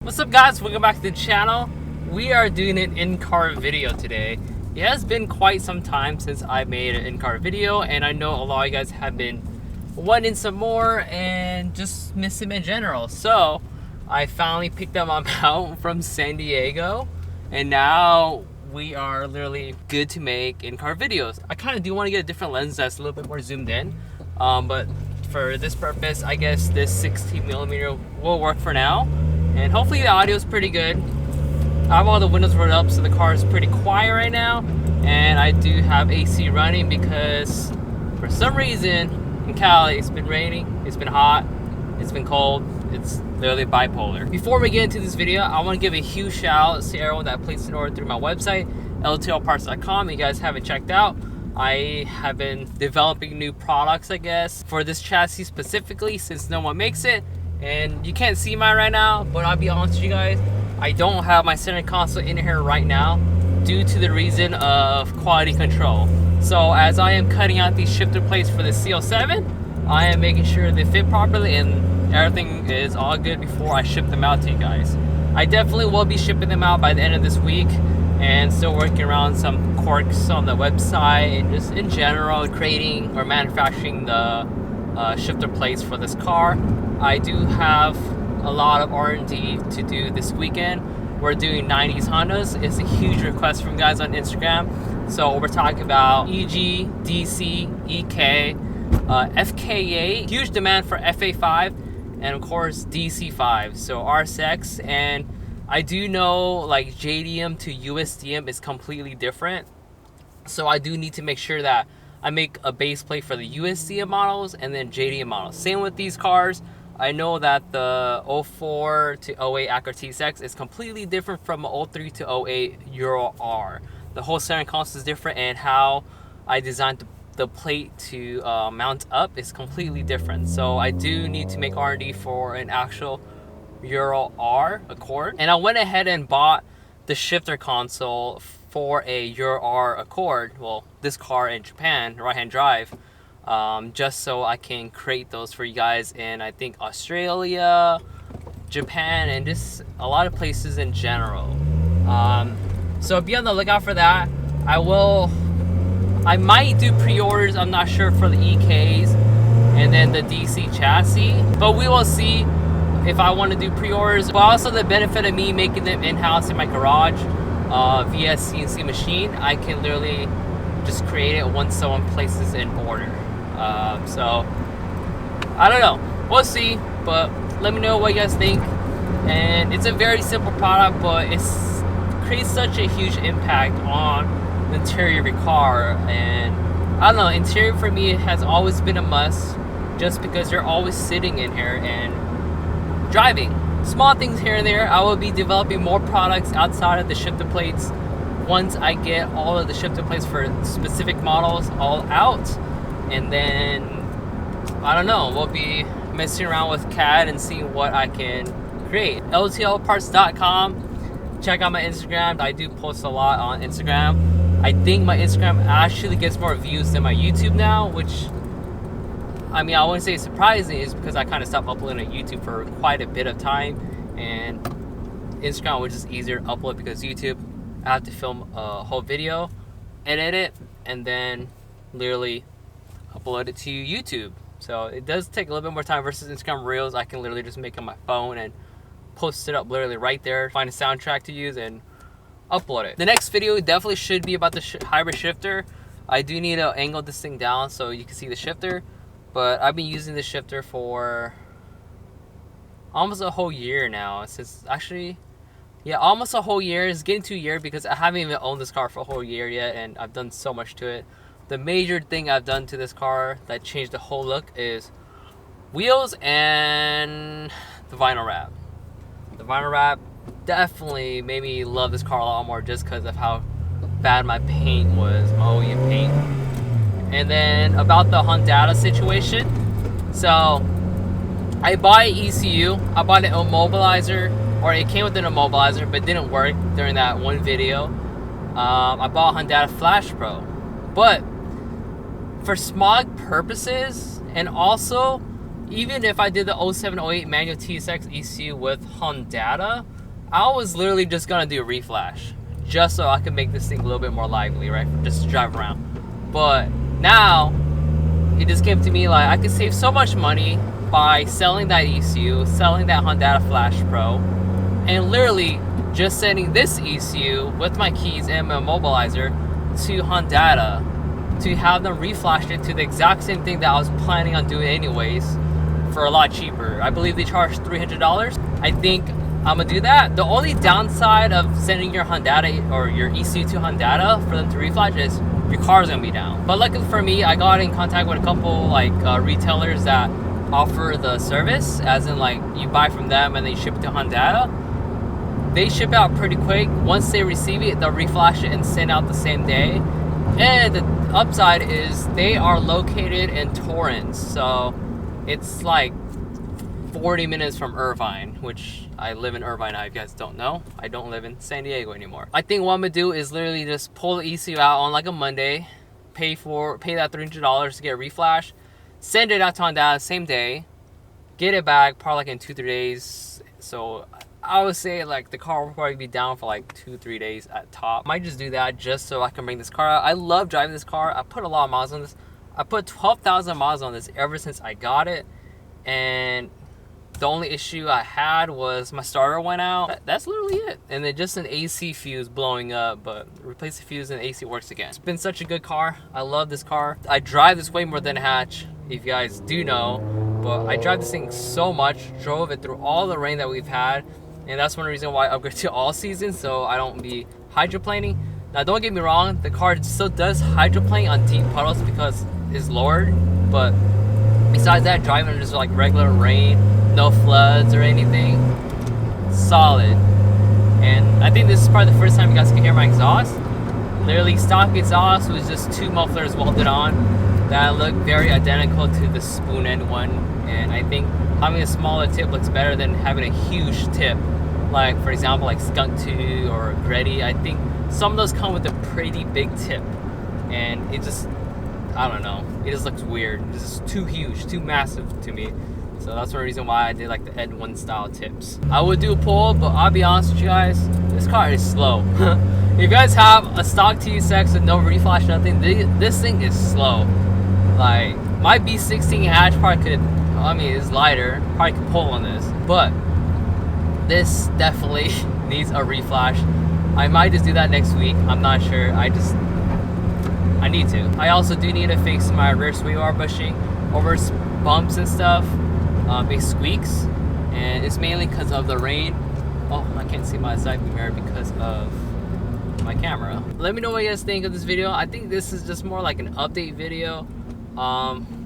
What's up guys, welcome back to the channel. We are doing an in-car video today. It has been quite some time since I made an in-car video, and I know a lot of you guys have been wanting some more and just miss them in general. So I finally picked them up out from San Diego, and now we are literally good to make in-car videos. I kind of do want to get a different lens that's a little bit more zoomed in, but for this purpose, I guess this 16mm will work for now. And hopefully the audio is pretty good. I have all the windows rolled up, so the car is pretty quiet right now. And I do have AC running because for some reason in Cali, it's been raining, it's been hot, it's been cold, it's literally bipolar. Before we get into this video, I want to give a huge shout out to everyone that placed an order through my website, LTLParts.com. You guys haven't checked out. I have been developing new products, I guess, for this chassis specifically since no one makes it. And you can't see mine right now, but I'll be honest with you guys, I don't have my center console in here right now due to the reason of quality control. So as I am cutting out these shifter plates for the CO7, I am making sure they fit properly and everything is all good before I ship them out to you guys. I definitely will be shipping them out by the end of this week, and still working around some quirks on the website and just in general creating or manufacturing the shifter plates for this car. I do have a lot of R&D to do this weekend. We're doing 90s Hondas. It's a huge request from guys on Instagram. So we're talking about EG, DC, EK, FKA, huge demand for FA5, and of course DC5. So RSX, and I do know like JDM to USDM is completely different. So I do need to make sure that I make a base plate for the USDM models and then JDM models. Same with these cars. I know that the 04 to 08 Acura TSX is completely different from 03 to 08 Euro R. The whole center console is different, and how I designed the plate to mount up is completely different. So I do need to make R&D for an actual Euro R Accord. And I went ahead and bought the shifter console for a Euro R Accord, well, this car in Japan, right-hand drive, just so I can create those for you guys in, I think, Australia, Japan, and just a lot of places in general. So be on the lookout for that. I might do pre-orders, I'm not sure, for the EKs and then the DC chassis, but we will see if I want to do pre-orders. But also the benefit of me making them in-house in my garage via CNC machine, I can literally just create it once someone places an order. So I don't know, we'll see, but let me know what you guys think. And it's a very simple product, but it creates such a huge impact on the interior of your car. And I don't know, interior for me has always been a must, just because you're always sitting in here and driving. Small things here and there. I will be developing more products outside of the shifter plates once I get all of the shifter plates for specific models all out. And then, I don't know, we'll be messing around with CAD and seeing what I can create. LTLParts.com. Check out my Instagram. I do post a lot on Instagram. I think my Instagram actually gets more views than my YouTube now, which, I mean, I wouldn't say surprising, is because I kind of stopped uploading on YouTube for quite a bit of time, and Instagram was just easier to upload because YouTube, I have to film a whole video, edit it, and then literally upload it to YouTube. So it does take a little bit more time versus Instagram Reels. I can literally just make it on my phone and post it up literally right there, find a soundtrack to use and upload it. The next video definitely should be about the hybrid shifter. I do need to angle this thing down so you can see the shifter, but I've been using this shifter for almost a whole year now. Since actually, yeah, almost a whole year. It's getting to a year because I haven't even owned this car for a whole year yet, and I've done so much to it. The major thing I've done to this car that changed the whole look is wheels and the vinyl wrap. The vinyl wrap definitely made me love this car a lot more just because of how bad my paint was, my OEM paint. And then about the Hondata situation. So I bought an ECU, I bought an immobilizer, or it came with an immobilizer but didn't work during that one video. I bought a Hondata Flash Pro, but for smog purposes, and also even if I did the 07-08 manual TSX ECU with Hondata, I was literally just gonna do a reflash, just so I could make this thing a little bit more lively, right? Just to drive around. But now, it just came to me like I could save so much money by selling that ECU, selling that Hondata Flash Pro, and literally just sending this ECU with my keys and my immobilizer to Hondata to have them reflash it to the exact same thing that I was planning on doing anyways for a lot cheaper. I believe they charge $300. I think I'm gonna do that. The only downside of sending your Hondata or your ECU to Hondata for them to reflash is your car's gonna be down. But luckily for me, I got in contact with a couple like retailers that offer the service, as in like you buy from them and they ship it to Hondata. They ship out pretty quick. Once they receive it, they'll reflash it and send out the same day. And the upside is they are located in Torrance, so it's like 40 minutes from Irvine, which I live in Irvine now, if you guys don't know. I don't live in San Diego anymore. I think what I'm gonna do is literally just pull the ECU out on like a Monday, pay that $300 to get a reflash, send it out to Hondata same day, get it back probably like in 2-3 days. So I would say like the car will probably be down for like 2-3 days at top. Might just do that just so I can bring this car out. I love driving this car. I put a lot of miles on this. I put 12,000 miles on this ever since I got it, and the only issue I had was my starter went out. That's literally it. And then just an AC fuse blowing up, but replace the fuse and the AC works again. It's been such a good car. I love this car. I drive this way more than a hatch, if you guys do know, but I drive this thing so much, drove it through all the rain that we've had, and that's one reason why I upgrade to all season, so I don't be hydroplaning. Now don't get me wrong, the car still does hydroplane on deep puddles because it's lowered, but besides that, driving just like regular rain, no floods or anything, solid. And I think this is probably the first time you guys can hear my exhaust. Literally stock exhaust was just 2 mufflers welded on that look very identical to the spoon end one, and I think having a smaller tip looks better than having a huge tip, like for example like Skunk 2 or Gretty. I think some of those come with a pretty big tip, and it just, I don't know, it just looks weird. It's just too huge, too massive to me. So that's one reason why I did like the Ed1 style tips. I would do a pull, but I'll be honest with you guys, this car is slow. If you guys have a stock TSX with no reflash, nothing, this thing is slow. Like my B16 hatch probably could, I mean it's lighter, probably could pull on this, but this definitely needs a reflash. I might just do that next week, I'm not sure. I need to. I also do need to fix my rear sway bar bushing over bumps and stuff, big squeaks, and it's mainly because of the rain. Oh, I can't see my side mirror because of my camera. Let me know what you guys think of this video. I think this is just more like an update video.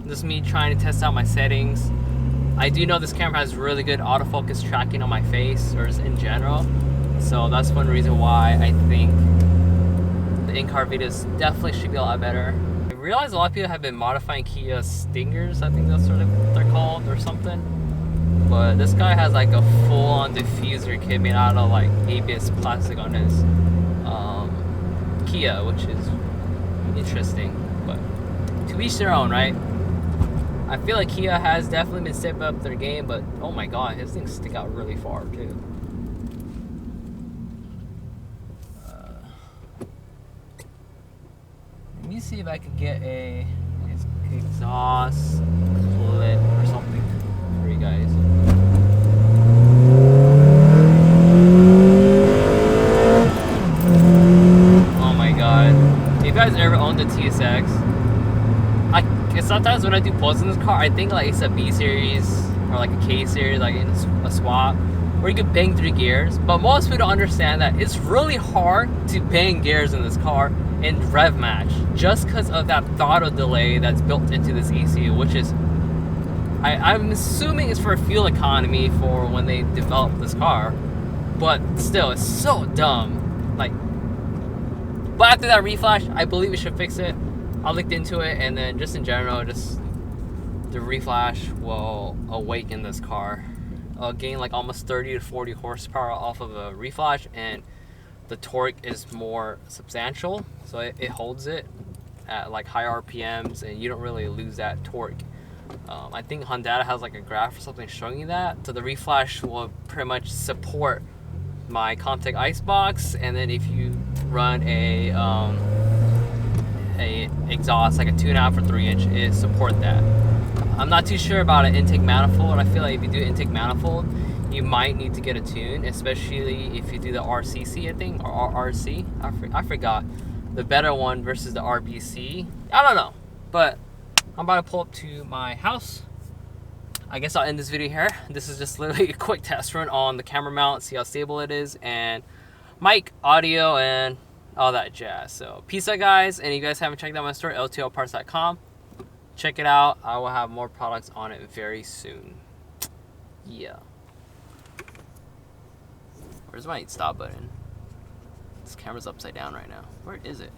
This is me trying to test out my settings. I do know this camera has really good autofocus tracking on my face, or just in general, so that's one reason why I think the in-car videos definitely should be a lot better. I realize a lot of people have been modifying Kia Stingers, I think that's sort of what they're called or something, but this guy has like a full-on diffuser kit made out of like ABS plastic on his Kia, which is interesting, but to each their own, right? I feel like Kia has definitely been stepping up their game, but oh my god, his things stick out really far too. Let me see if I could get a exhaust clip or something for you guys. Oh my god. If you guys ever owned a TSX, sometimes when I do pulls in this car, I think like it's a B series or like a K series, like in a swap, where you can bang 3 gears. But most people don't understand that it's really hard to bang gears in this car in rev match, just because of that throttle delay that's built into this ECU, which is, I'm assuming it's for fuel economy for when they developed this car. But still, it's so dumb. Like, but after that reflash, I believe it should fix it. I looked into it, and then just in general, just the reflash will awaken this car. I'll gain like almost 30 to 40 horsepower off of a reflash, and the torque is more substantial, so it holds it at like high RPMs, and you don't really lose that torque. I think Hondata has like a graph or something showing you that, so the reflash will pretty much support my Comtech Icebox, and then if you run a exhaust like a 2.5 or 3-inch, it support that. I'm not too sure about an intake manifold. I feel like if you do intake manifold, you might need to get a tune, especially if you do the RCC, I think, or RRC. I forgot the better one versus the RBC. I don't know, but I'm about to pull up to my house. I guess I'll end this video here. This is just literally a quick test run on the camera mount, see how stable it is, and mic, audio, and all that jazz. So peace out, guys, and if you guys haven't checked out my store, LTLParts.com, check it out. I will have more products on it very soon. Yeah. Where's my stop button? This camera's upside down right now. Where is it?